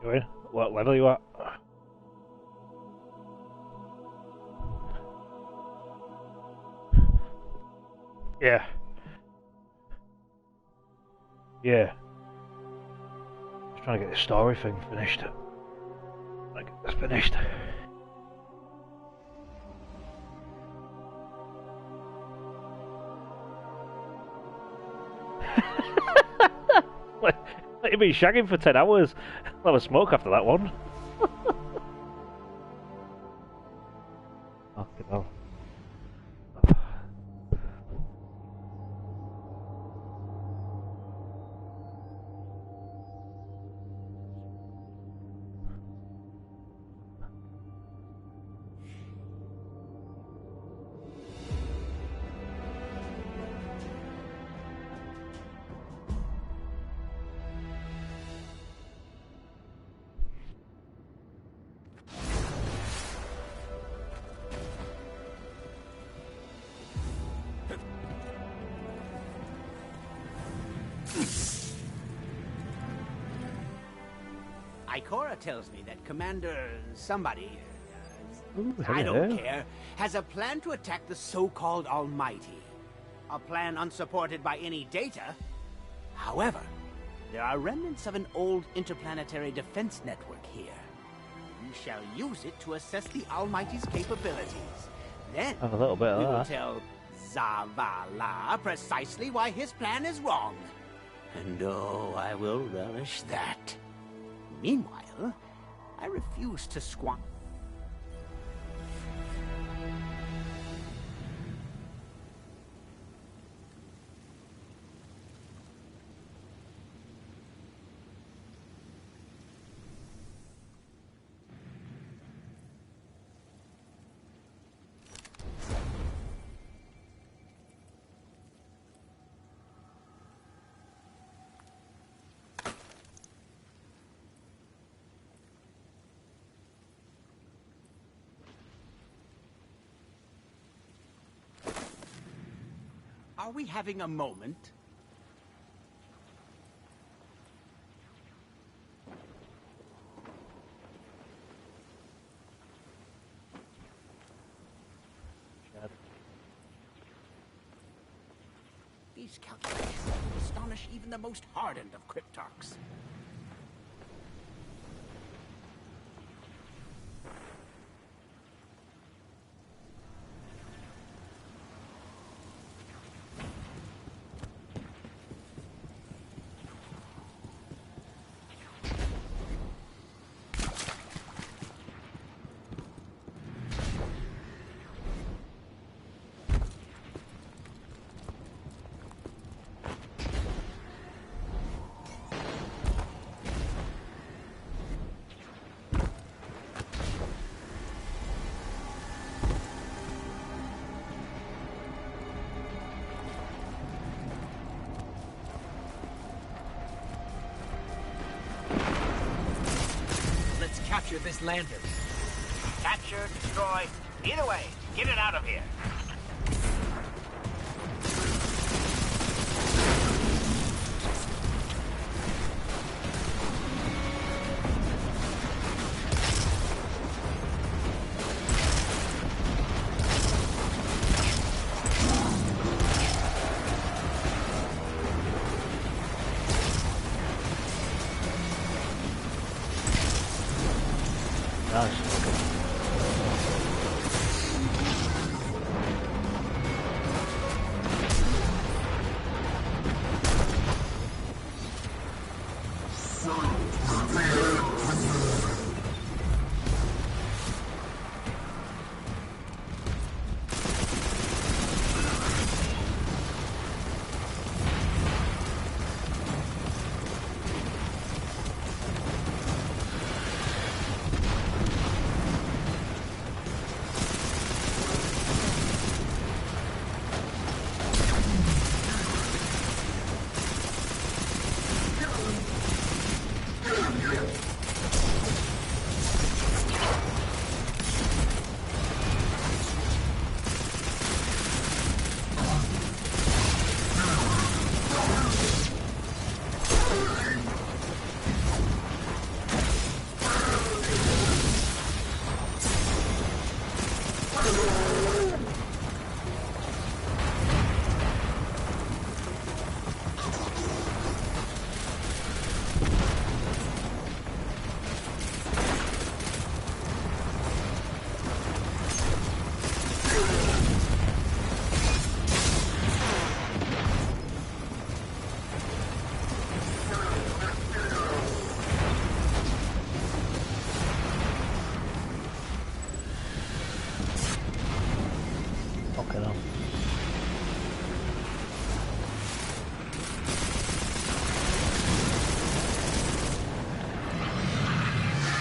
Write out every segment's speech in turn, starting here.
You in? What level are you at? Yeah. Yeah. Just trying to get the story thing finished. Like, it's finished. Like, you've been shagging for 10 hours. I'll have a smoke after that one. Fucking hell. Ikora tells me that Commander somebody, Ooh, I don't hello. care, has a plan to attack the so-called Almighty. A plan unsupported by any data. However, there are remnants of an old interplanetary defense network here. We shall use it to assess the Almighty's capabilities. Then, Have a little bit we of will that. tell Zavala precisely why his plan is wrong. And oh, I will relish that. Meanwhile, I refuse to squander. Are we having a moment? These calculations astonish even the most hardened of Cryptarchs. Capture this lander. Capture, destroy. Either way, get it out of here.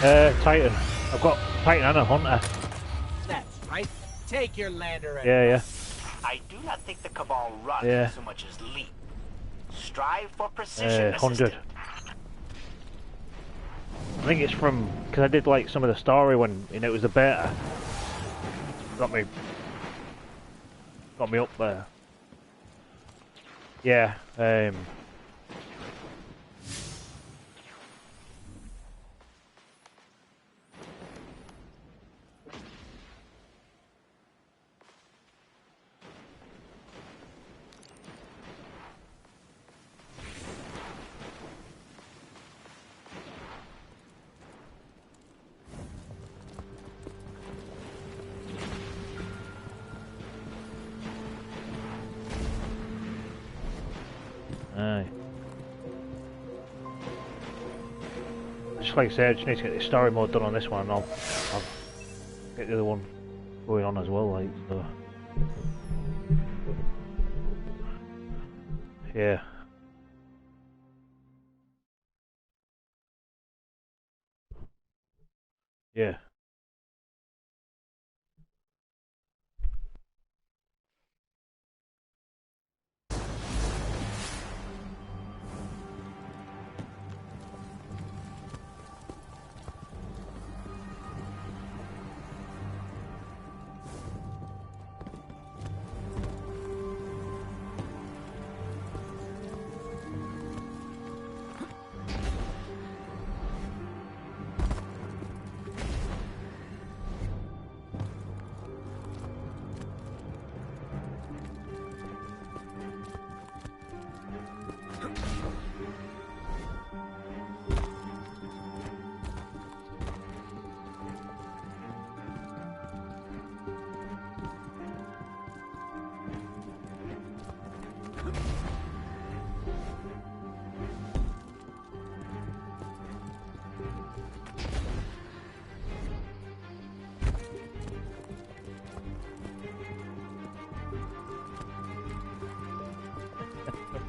Titan. I've got Titan and a Hunter. That's right. Take your lander and Yeah. I do not think the Cabal run Yeah. so much as leap. Strive for precision, 100. assistant. I think it's from because I did like some of the story when it was the beta. Got me up there. Yeah. Aye. Just like I said, I just need to get the story mode done on this one, and I'll get the other one going on as well. Like so. Yeah. Yeah.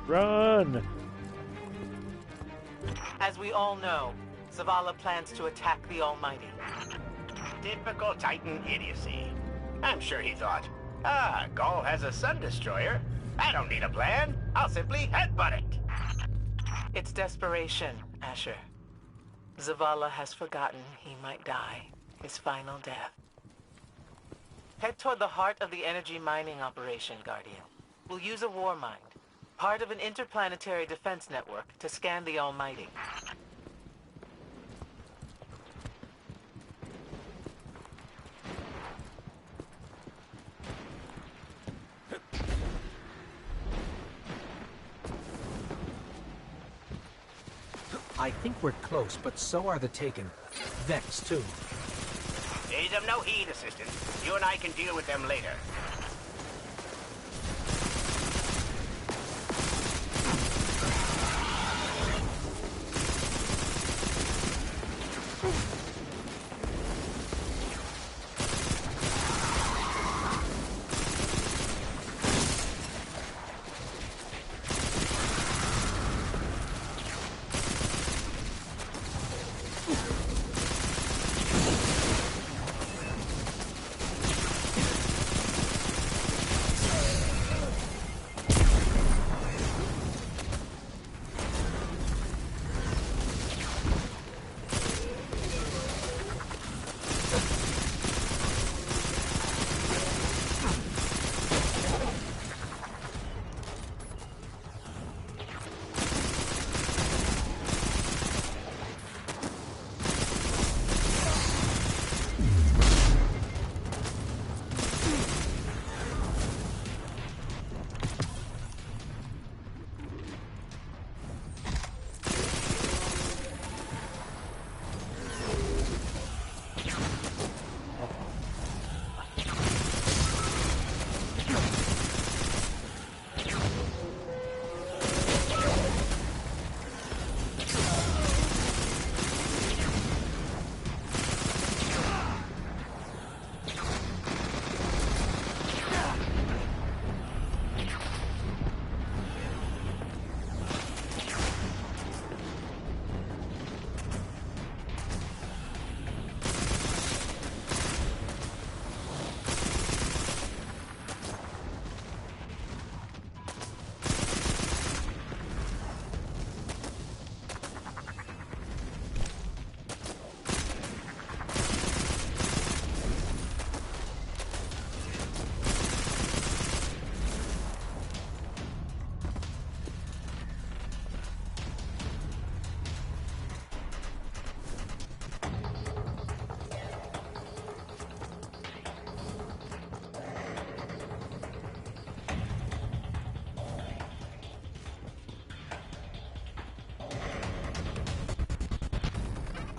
Run! As we all know, Zavala plans to attack the Almighty. Typical Titan idiocy. I'm sure he thought, Gaul has a Sun Destroyer. I don't need a plan. I'll simply headbutt it. It's desperation, Asher. Zavala has forgotten he might die, his final death. Head toward the heart of the energy mining operation, Guardian. We'll use a war mind, part of an interplanetary defense network, to scan the Almighty. I think we're close, but so are the Taken. Vex, too. Pay them no heed, Assistant. You and I can deal with them later.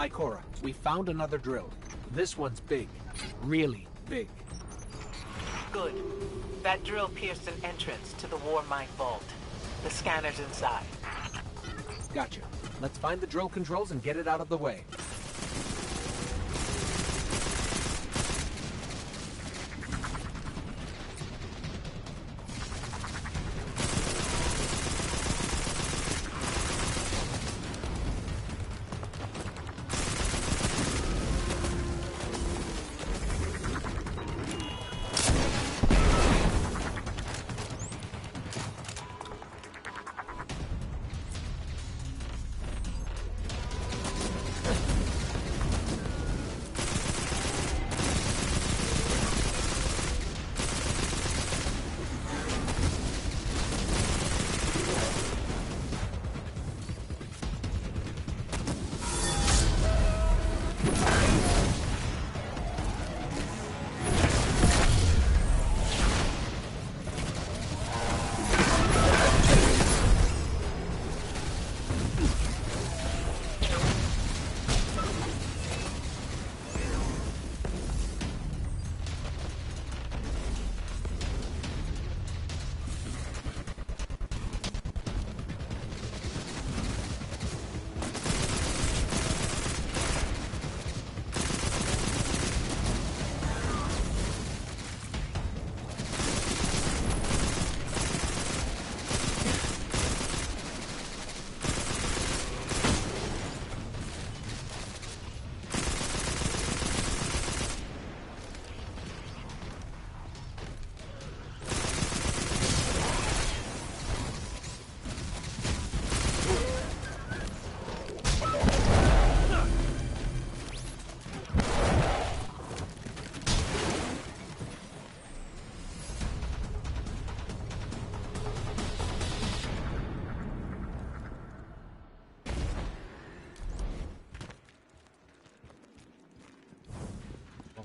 Ikora, we found another drill. This one's big. Really big. Good. That drill pierced an entrance to the War Mine vault. The scanner's inside. Gotcha. Let's find the drill controls and get it out of the way.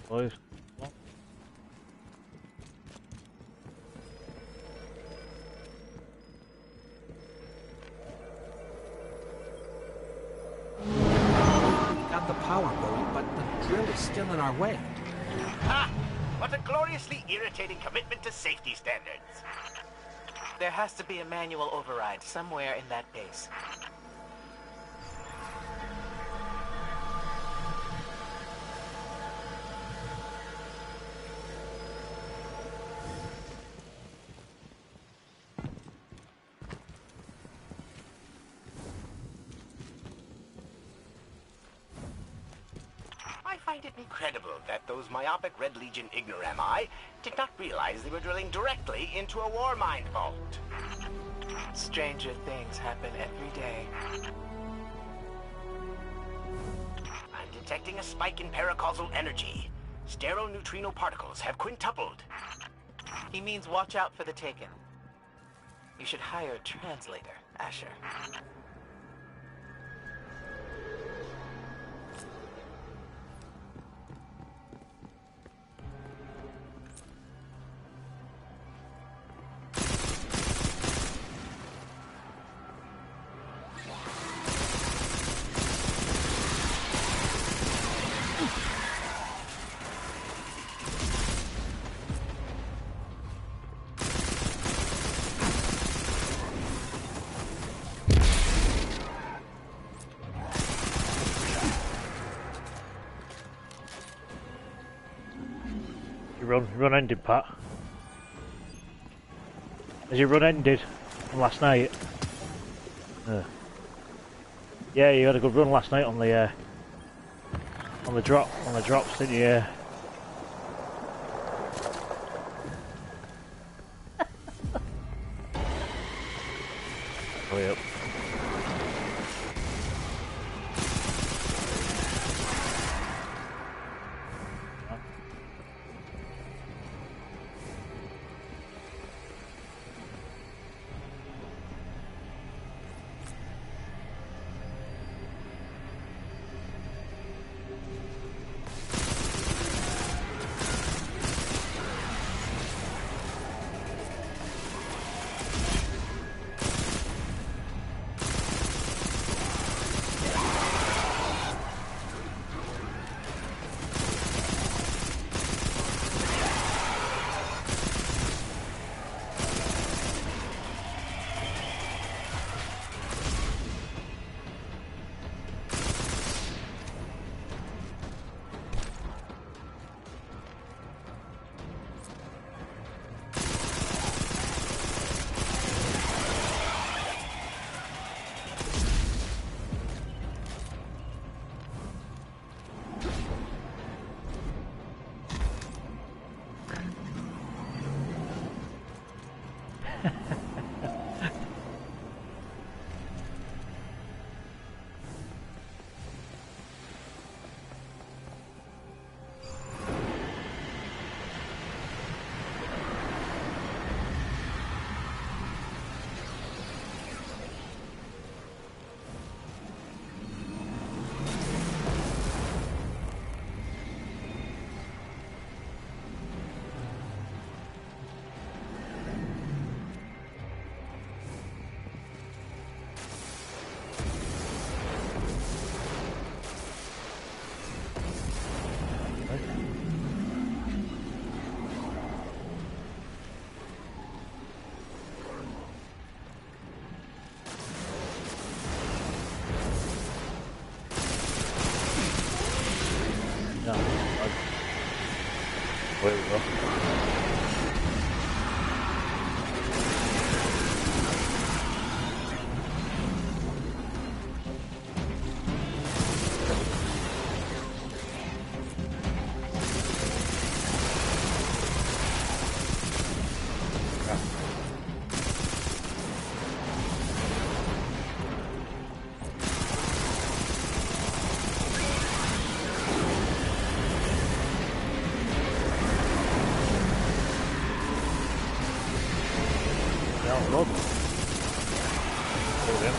Boys. Got the power going, but the drill is still in our way. Ha! What a gloriously irritating commitment to safety standards. There has to be a manual override somewhere in that base. I find it incredible that those myopic Red Legion ignorami did not realize they were drilling directly into a war mine vault. Stranger things happen every day. I'm detecting a spike in paracausal energy. Stereoneutrino particles have quintupled. He means watch out for the Taken. You should hire a translator, Asher. Run ended, Pat. As your run ended last night. Yeah, you had a good run last night on the drops, didn't you? Hurry up. No, where we go. Road. There we go.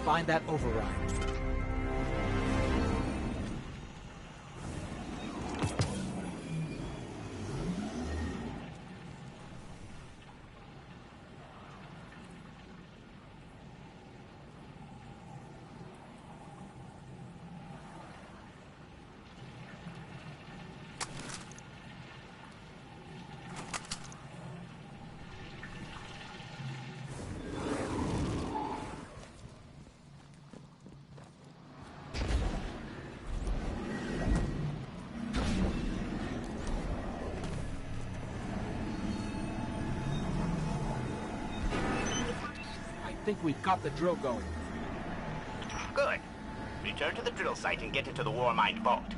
Find that override. I think we've got the drill going. Good. Return to the drill site and get into the Warmind vault.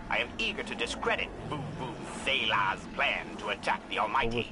I am eager to discredit Boo-Boo Thela's plan to attack the Almighty.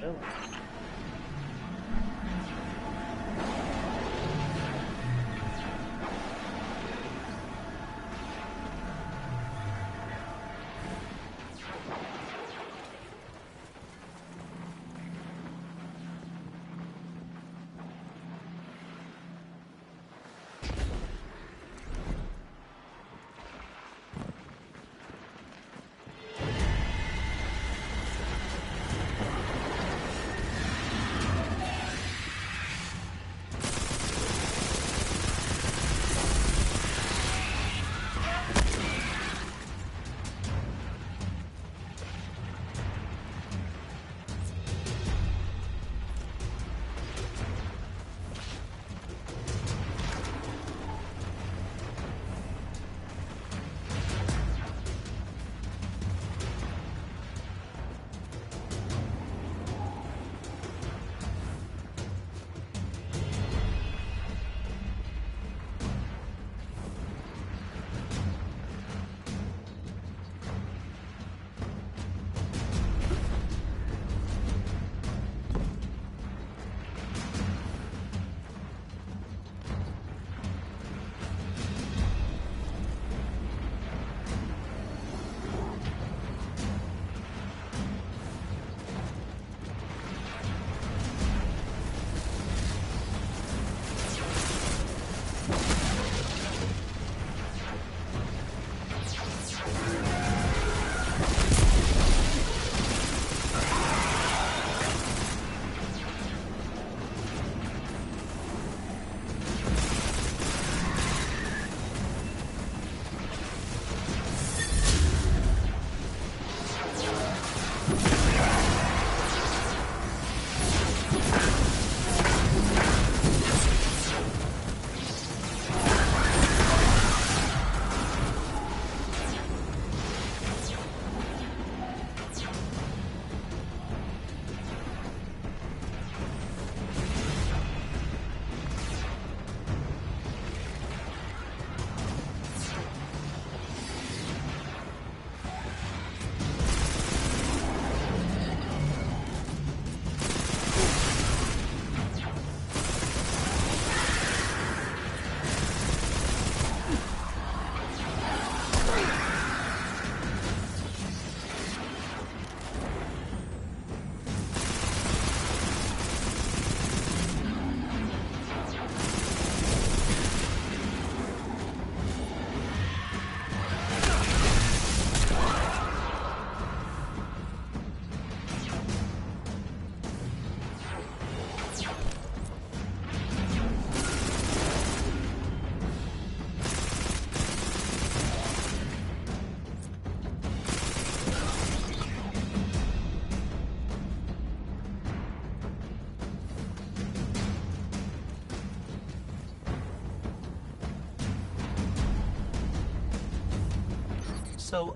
So,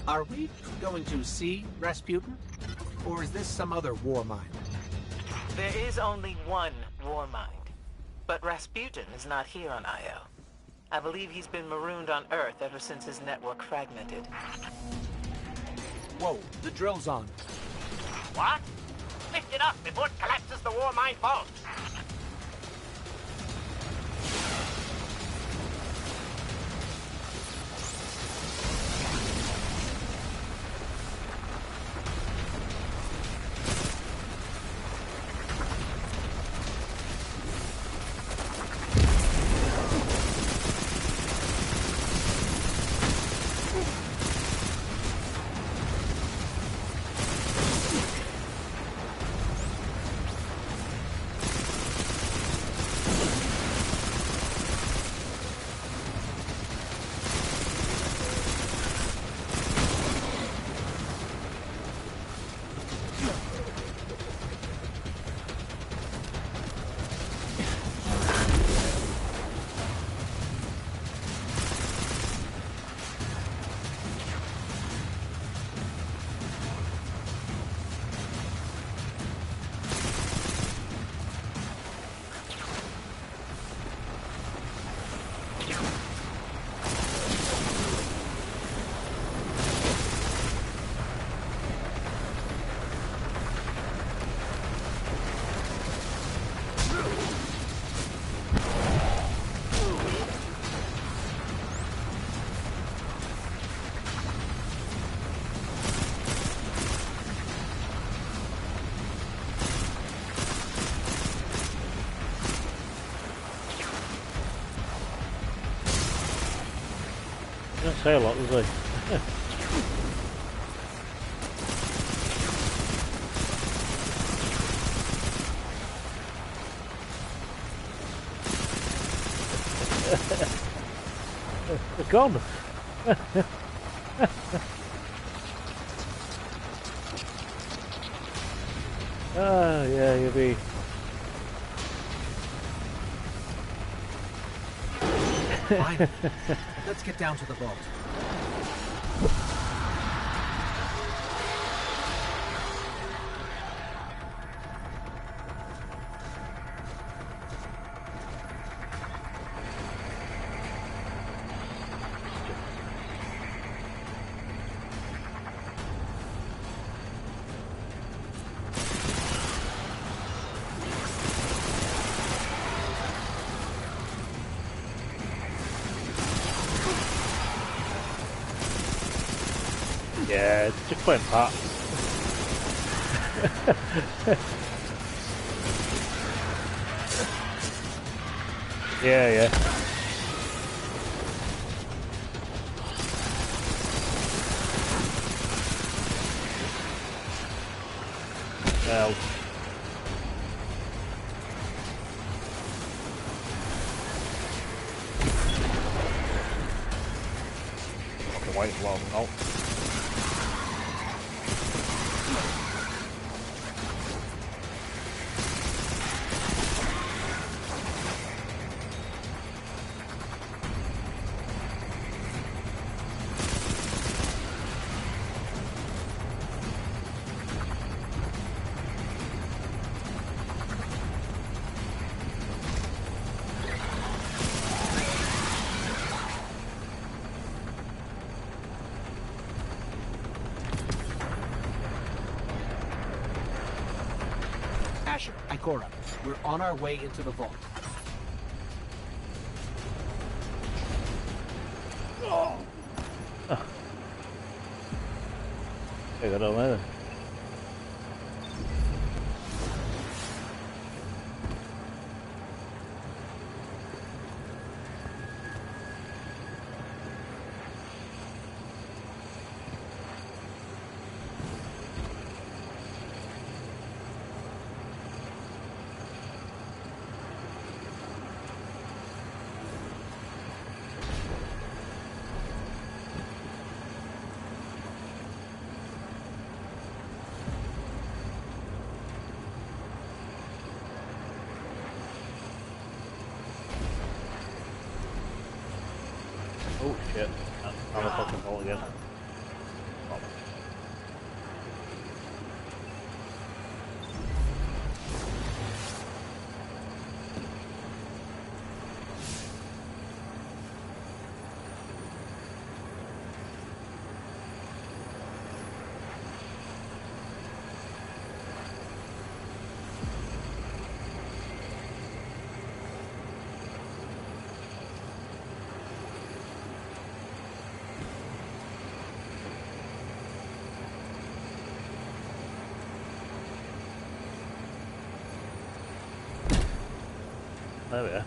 are we going to see Rasputin? Or is this some other war mind? There is only one Warmind. But Rasputin is not here on Io. I believe he's been marooned on Earth ever since his network fragmented. Whoa, the drill's on. What? Lift it up before it collapses the Warmind vault. say a lot, does he? They're gone. Ah, yeah, you'll be. Fine. Let's get down to the vault. Yeah, just playing Pat. Yeah, yeah. Well. Fucking wait for a while, no. Asher, Ikora, we're on our way into the vault. I don't know. Oh shit, I'm a fucking vault again. Oh. There we are.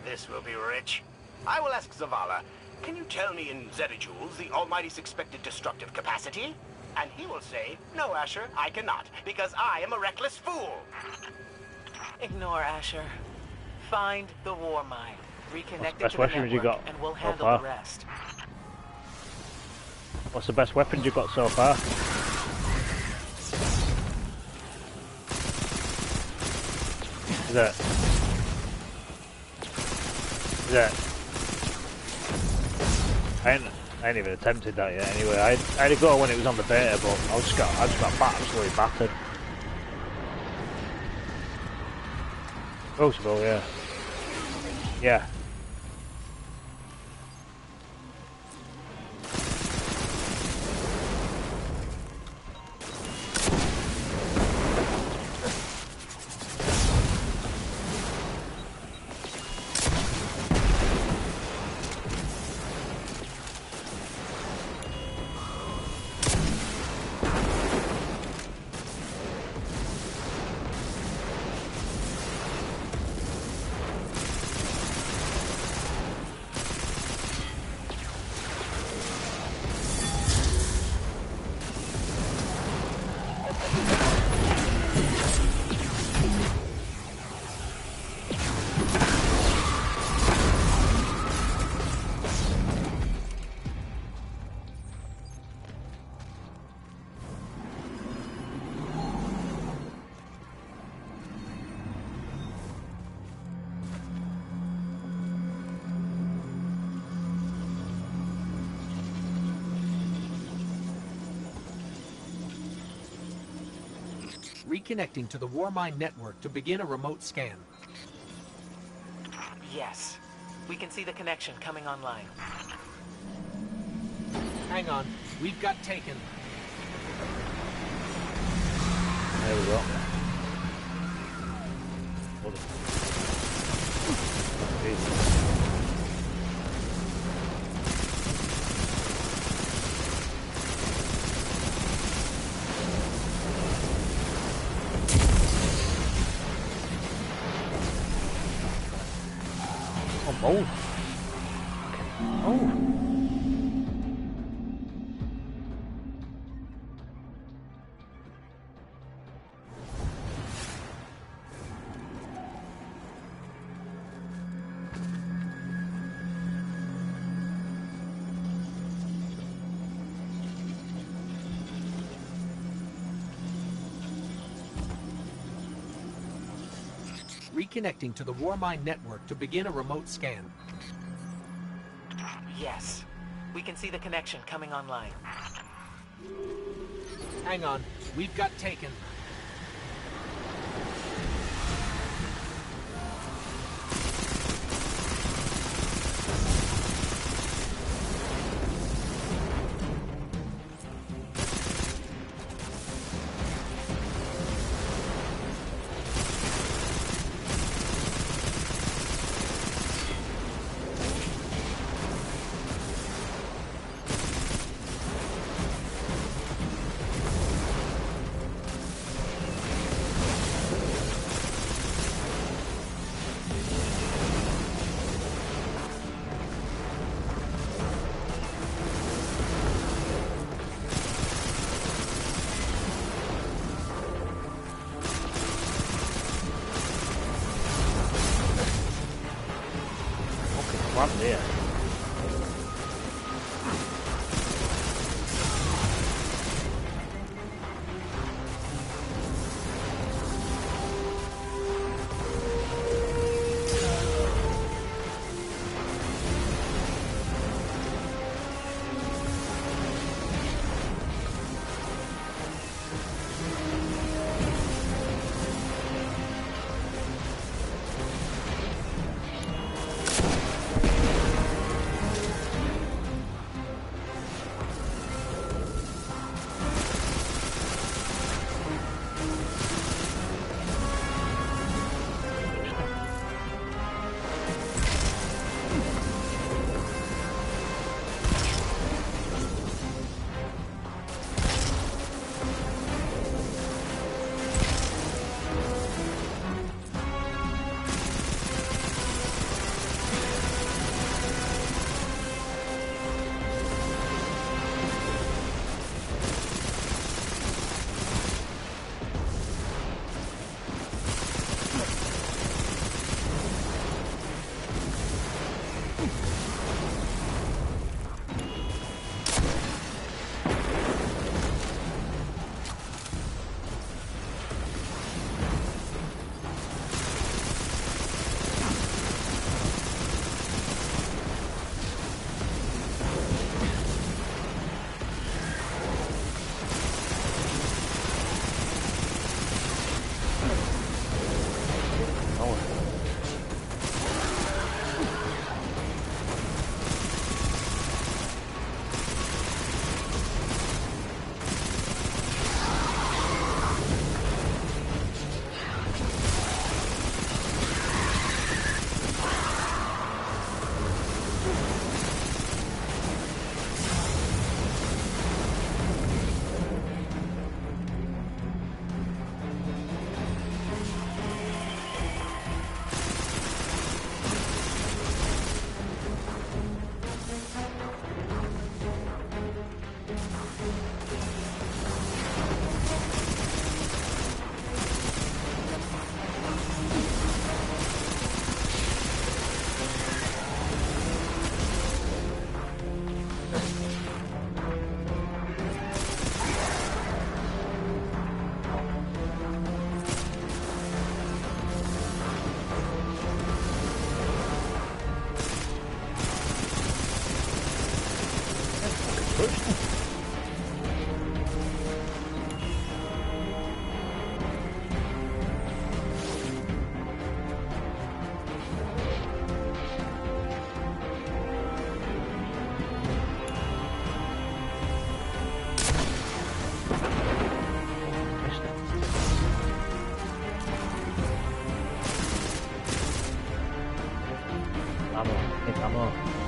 This will be rich. I will ask Zavala, can you tell me in zettajoules the Almighty's expected destructive capacity? And he will say, no, Asher, I cannot, because I am a reckless fool. Ignore Asher. Find the war mine. Reconnect it best to the weapons you network, got and we'll so handle far? the rest. What's the best weapons you've got so far? Is that? I ain't even attempted that yet. Anyway, I had a go when it was on the beta, but I just got absolutely battered. Crucible, yeah. Yeah. Reconnecting to the Warmind network to begin a remote scan. Yes. We can see the connection coming online. Hang on. We've got taken. There we go. Hold on. Jesus. Oh. Oh. Reconnecting to the Warmind network to begin a remote scan. Yes. We can see the connection coming online. Hang on. We've got taken. One there. ammo.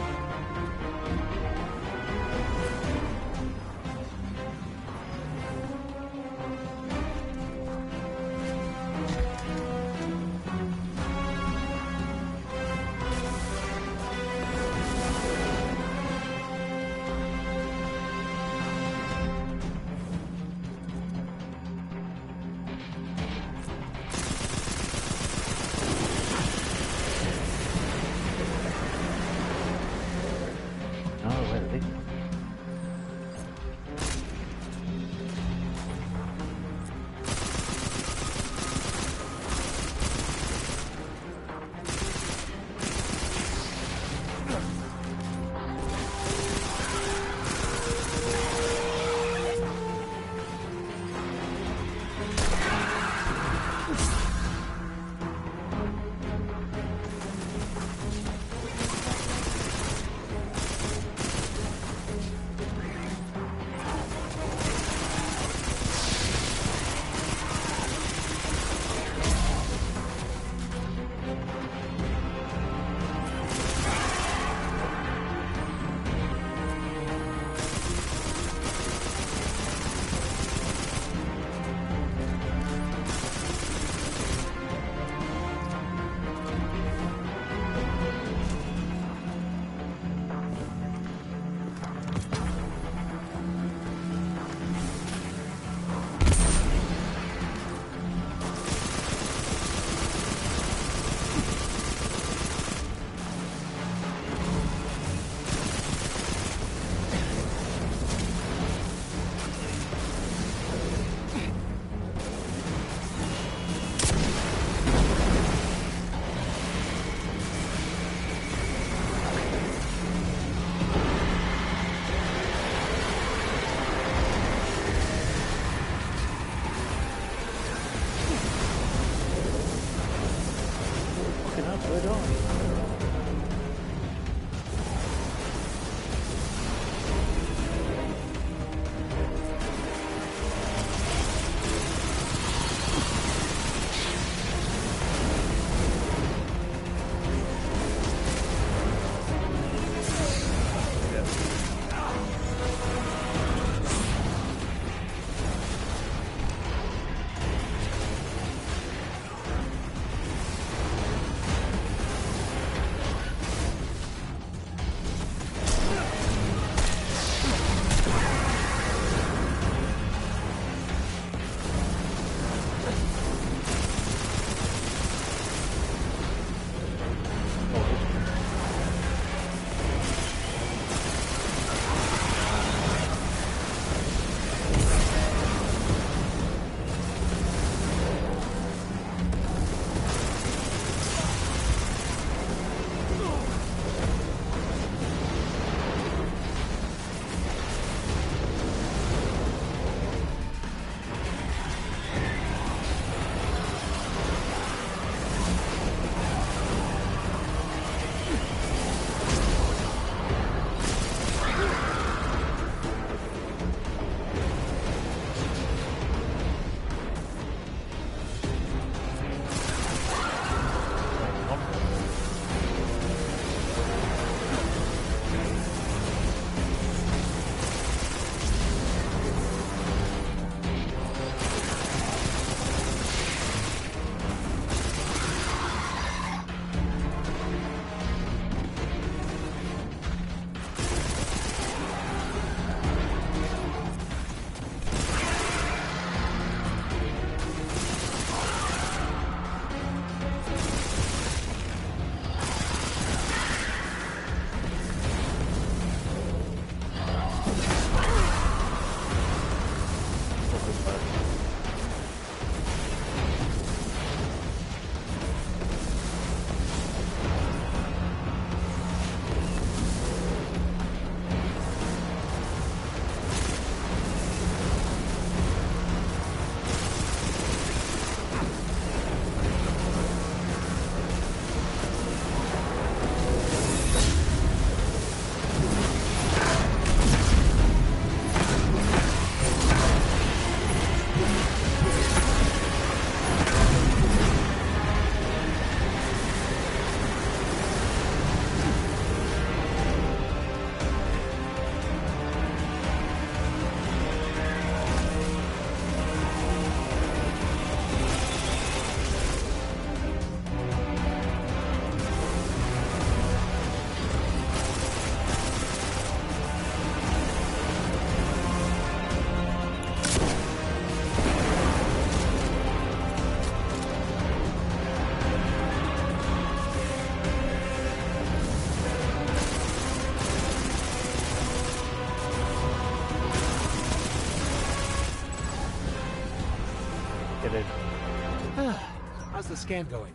How's the scan going?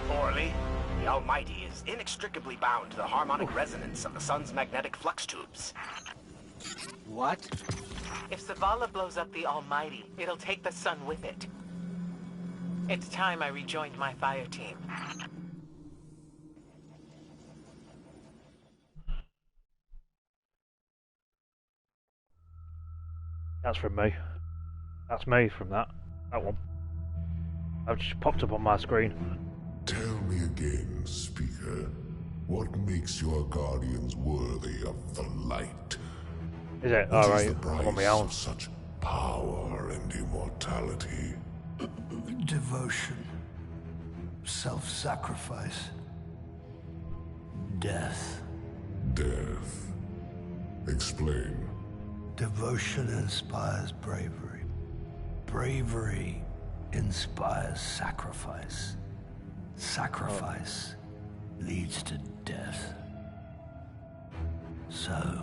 Poorly. The Almighty is inextricably bound to the harmonic resonance of the sun's magnetic flux tubes. What? If Zavala blows up the Almighty, it'll take the sun with it. It's time I rejoined my fire team. That's from me. That's me from that one. I've just popped up on my screen. Tell me again, Speaker, what makes your guardians worthy of the light? Is it? What is Alright, the price I'm on my own. of such power and immortality? Devotion. Self-sacrifice. Death. Death. Explain. Devotion inspires bravery. Bravery inspires sacrifice. Sacrifice leads to death. So,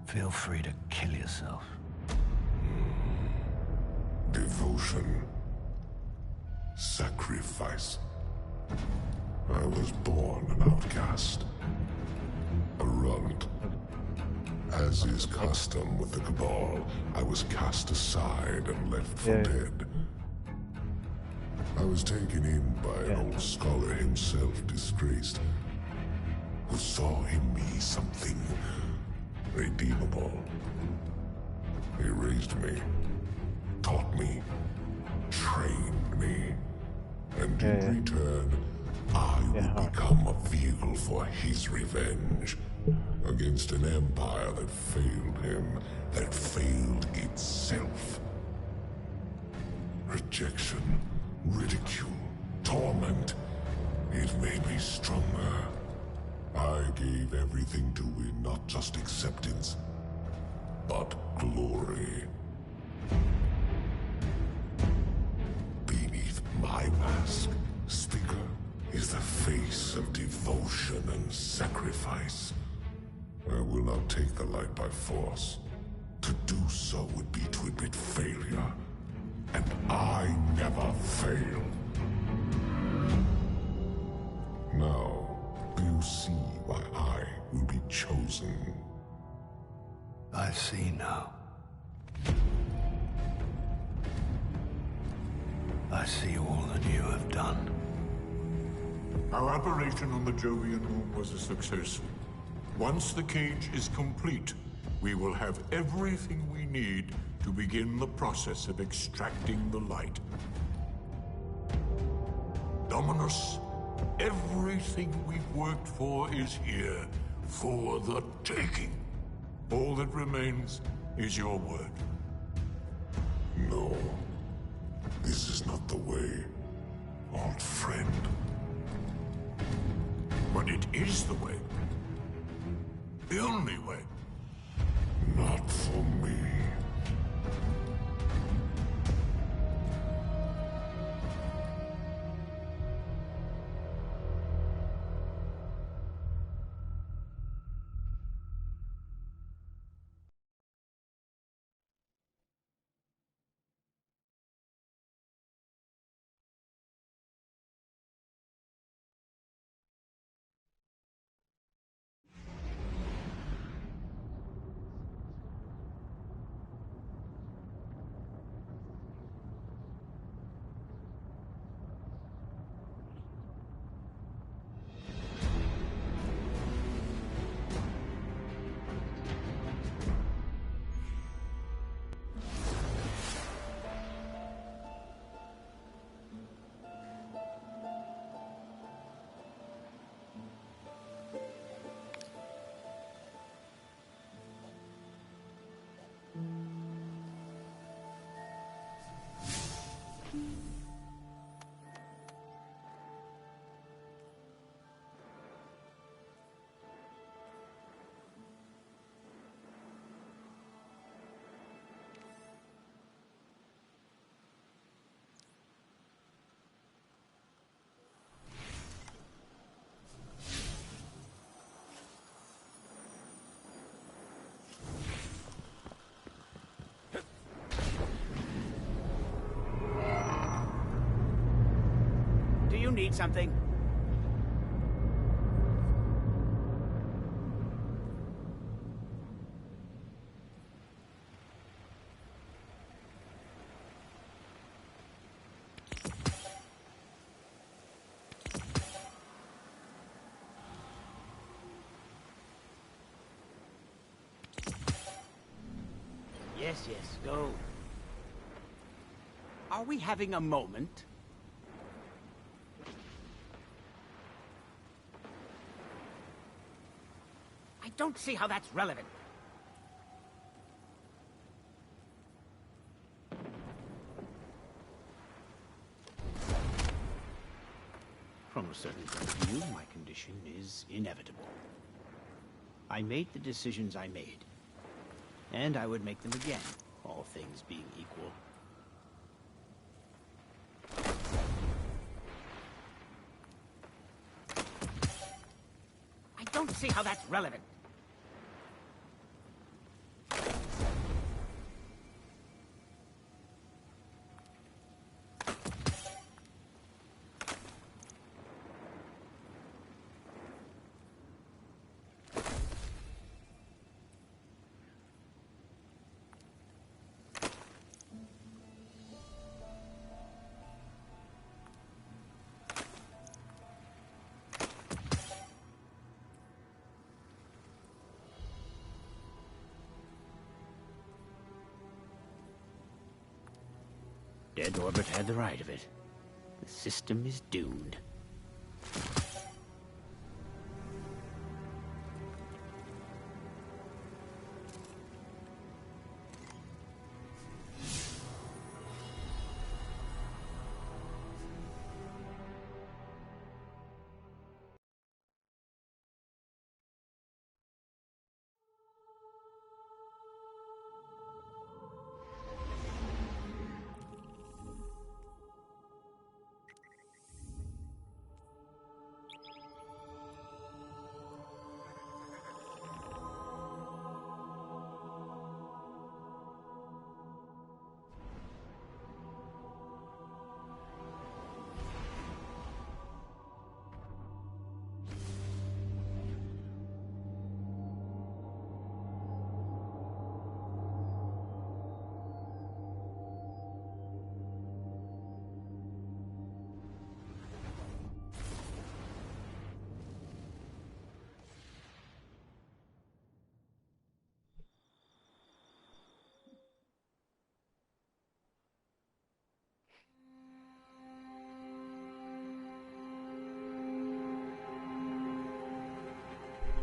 feel free to kill yourself. Devotion. Sacrifice. I was born an outcast. A runt. As is custom with the Cabal, I was cast aside and left for dead. I was taken in by an old scholar himself, disgraced, who saw in me something redeemable. He raised me, taught me, trained me, and in return, I would become a vehicle for his revenge against an empire that failed him, that failed itself. Rejection, ridicule, torment. It made me stronger. I gave everything to win not just acceptance, but glory. Beneath my mask, Speaker, is the face of devotion and sacrifice. I will not take the light by force. To do so would be to admit failure. And I never fail. Now, do you see why I will be chosen? I see now. I see all that you have done. Our operation on the Jovian Moon was a success. Once the cage is complete, we will have everything we need to begin the process of extracting the light. Dominus, everything we've worked for is here, for the taking. All that remains is your word. No. This is not the way, old friend. But it is the way. The only way. Not for me. you need something. Yes, go. Are we having a moment? I don't see how that's relevant. From a certain point of view, my condition is inevitable. I made the decisions I made. And I would make them again, all things being equal. I don't see how that's relevant. Dead Orbit had the right of it. The system is doomed.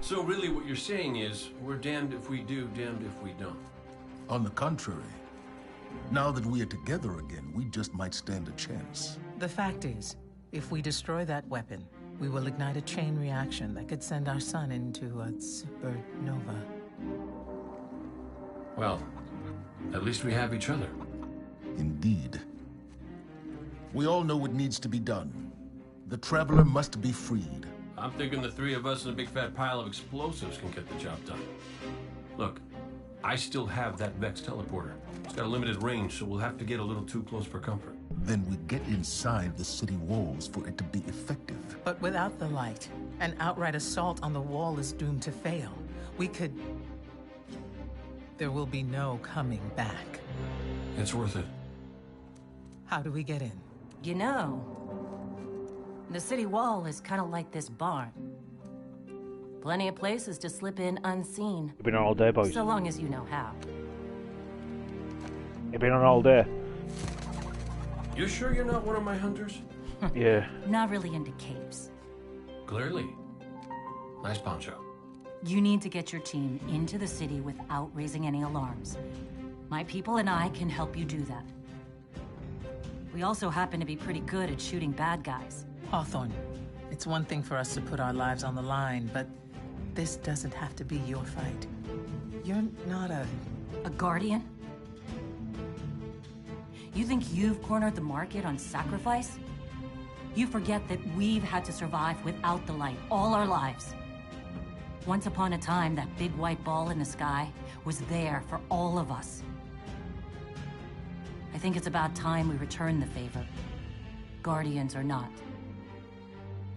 So really what you're saying is, we're damned if we do, damned if we don't. On the contrary, now that we are together again, we just might stand a chance. The fact is, if we destroy that weapon, we will ignite a chain reaction that could send our sun into a supernova. Well, at least we have each other. Indeed. We all know what needs to be done. The Traveler must be freed. I'm thinking the three of us and a big fat pile of explosives can get the job done. Look, I still have that Vex teleporter. It's got a limited range, so we'll have to get a little too close for comfort. Then we get inside the city walls for it to be effective. But without the light, an outright assault on the wall is doomed to fail. We could... There will be no coming back. It's worth it. How do we get in? You know, the city wall is kind of like this barn. Plenty of places to slip in unseen. You've been on all day, boys. So long as you know how. You've been on all day. You sure you're not one of my hunters? Yeah. Not really into capes. Clearly. Nice poncho. You need to get your team into the city without raising any alarms. My people and I can help you do that. We also happen to be pretty good at shooting bad guys. Hawthorne, it's one thing for us to put our lives on the line, but this doesn't have to be your fight. You're not a Guardian? You think you've cornered the market on sacrifice? You forget that we've had to survive without the light all our lives. Once upon a time, that big white ball in the sky was there for all of us. I think it's about time we return the favor. Guardians or not.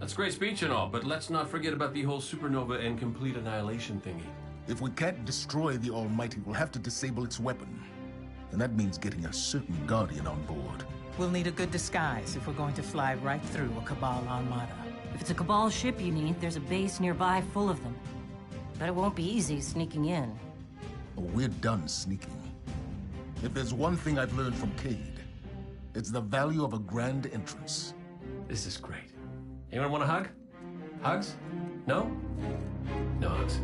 That's a great speech and all, but let's not forget about the whole supernova and complete annihilation thingy. If we can't destroy the Almighty, we'll have to disable its weapon. And that means getting a certain Guardian on board. We'll need a good disguise if we're going to fly right through a Cabal armada. If it's a Cabal ship you need, there's a base nearby full of them. But it won't be easy sneaking in. Oh, we're done sneaking. If there's one thing I've learned from Cade, it's the value of a grand entrance. This is great. Anyone want a hug? Hugs? No? No hugs.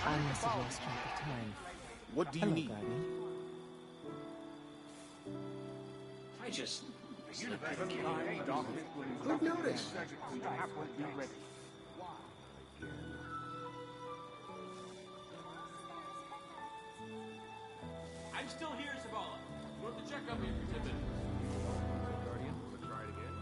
I must have lost track of time. What do you need? Guardian. I just... Good notice. I'm still here, Zavala. You want to check up here for 10 minutes. Guardian, wanna try it again?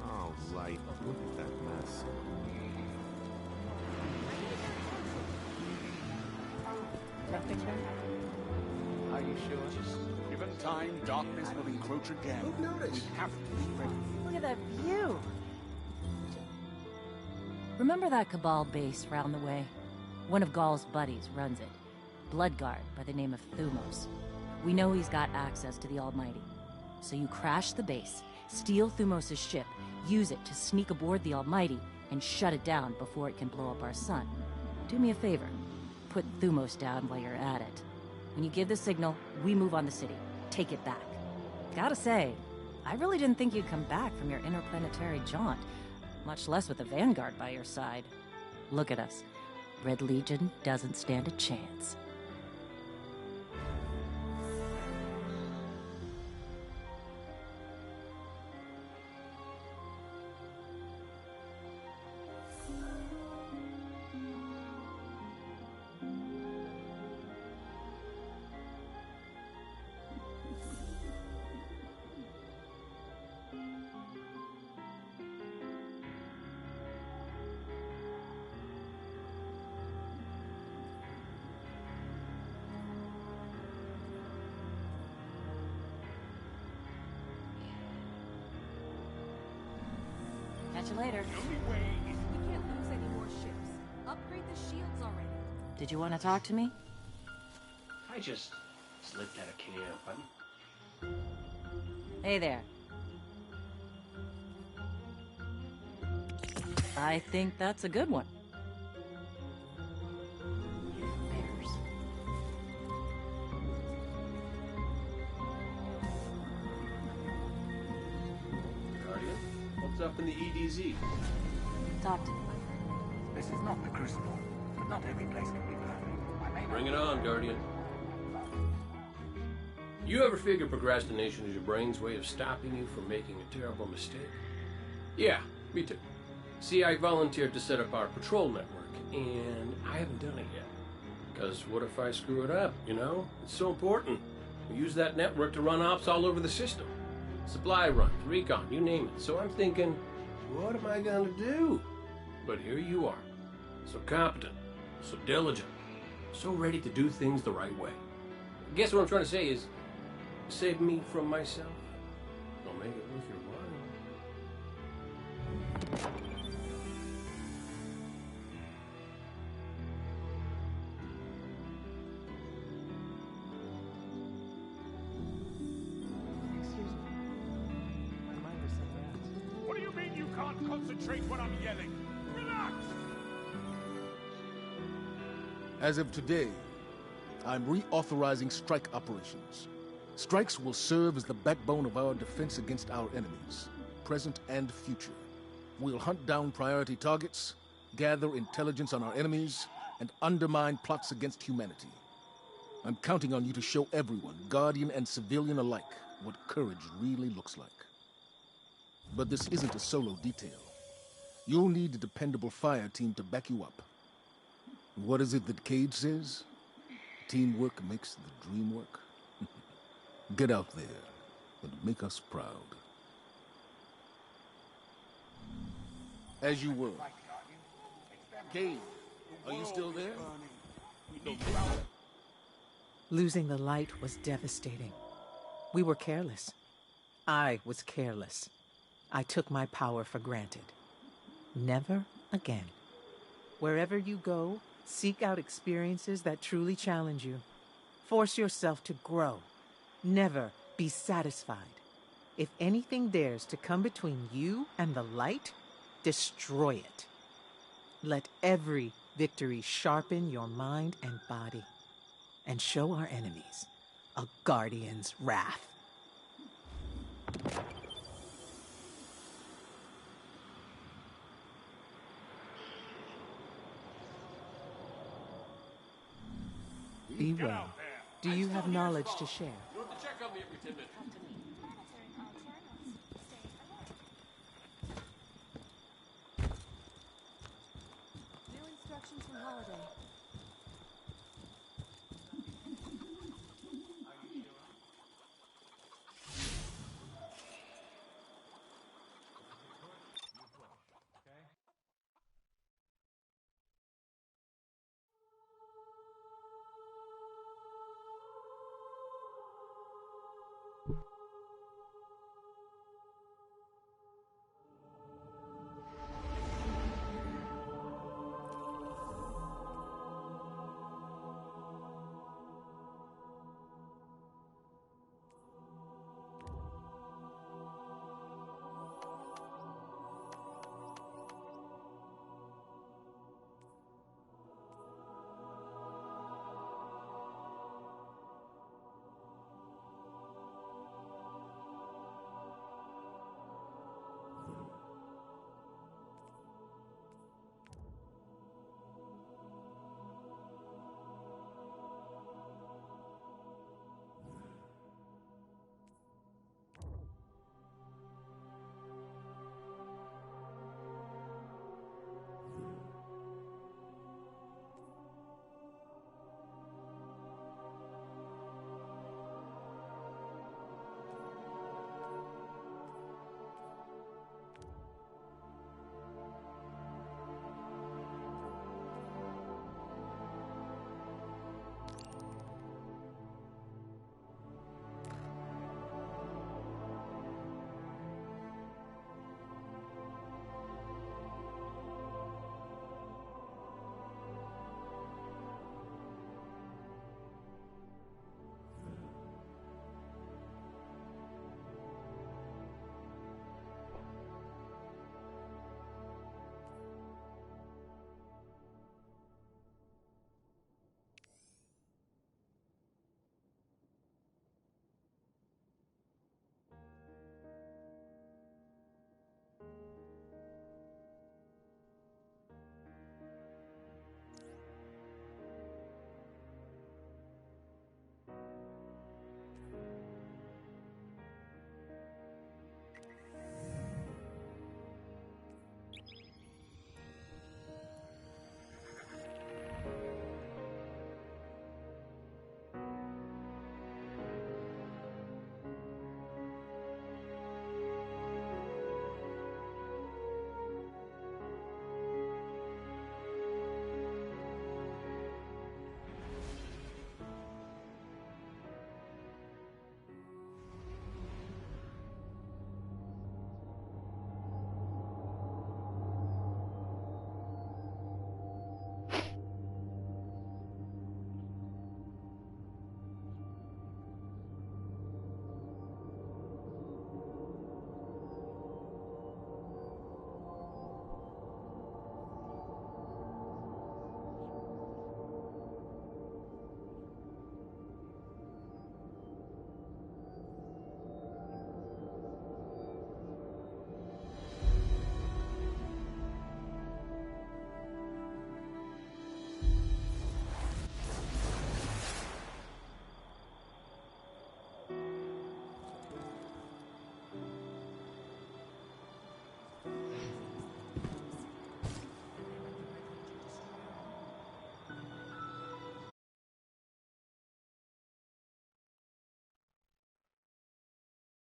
Oh, Light, look at that mess. Nothing there? Are you sure? Given time, darkness will encroach again. Good notice. We have to be ready. Look at that view! Remember that Cabal base round the way? One of Gaul's buddies runs it. Bloodguard by the name of Thumos. We know he's got access to the Almighty. So you crash the base, steal Thumos' ship, use it to sneak aboard the Almighty, and shut it down before it can blow up our sun. Do me a favor. Put Thumos down while you're at it. When you give the signal, we move on the city. Take it back. Gotta say, I really didn't think you'd come back from your interplanetary jaunt, much less with the Vanguard by your side. Look at us. Red Legion doesn't stand a chance. Catch you later. We can't lose any more ships. Upgrade the shields already. Did you want to talk to me? I just slipped out a can button. Hey there. I think that's a good one. Bears. Guardian, what's up in the EDZ? Talk to me. This is not the Crucible, but not every place can be perfect. I may Bring it on, Guardian. You ever figure procrastination is your brain's way of stopping you from making a terrible mistake? Yeah, me too. See, I volunteered to set up our patrol network, and I haven't done it yet. Because what if I screw it up, you know? It's so important. We use that network to run ops all over the system. Supply runs, recon, you name it. So I'm thinking, what am I gonna do? But here you are. So competent, so diligent, so ready to do things the right way. I guess what I'm trying to say is, save me from myself. I'll make it worth your while. What do you mean you can't concentrate when I'm yelling? Relax! As of today, I'm reauthorizing strike operations. Strikes will serve as the backbone of our defense against our enemies, present and future. We'll hunt down priority targets, gather intelligence on our enemies, and undermine plots against humanity. I'm counting on you to show everyone, Guardian and civilian alike, what courage really looks like. But this isn't a solo detail. You'll need a dependable fire team to back you up. What is it that Cage says? Teamwork makes the dream work. Get out there and make us proud. As you were. Cage, are you still there? Losing the light was devastating. We were careless. I was careless. I took my power for granted. Never again. Wherever you go, seek out experiences that truly challenge you. Force yourself to grow. Never be satisfied. If anything dares to come between you and the light, destroy it. Let every victory sharpen your mind and body, and show our enemies a Guardian's wrath. Be well. Do you have knowledge to share? You have to check on me every 10 minutes. New instructions from Holiday.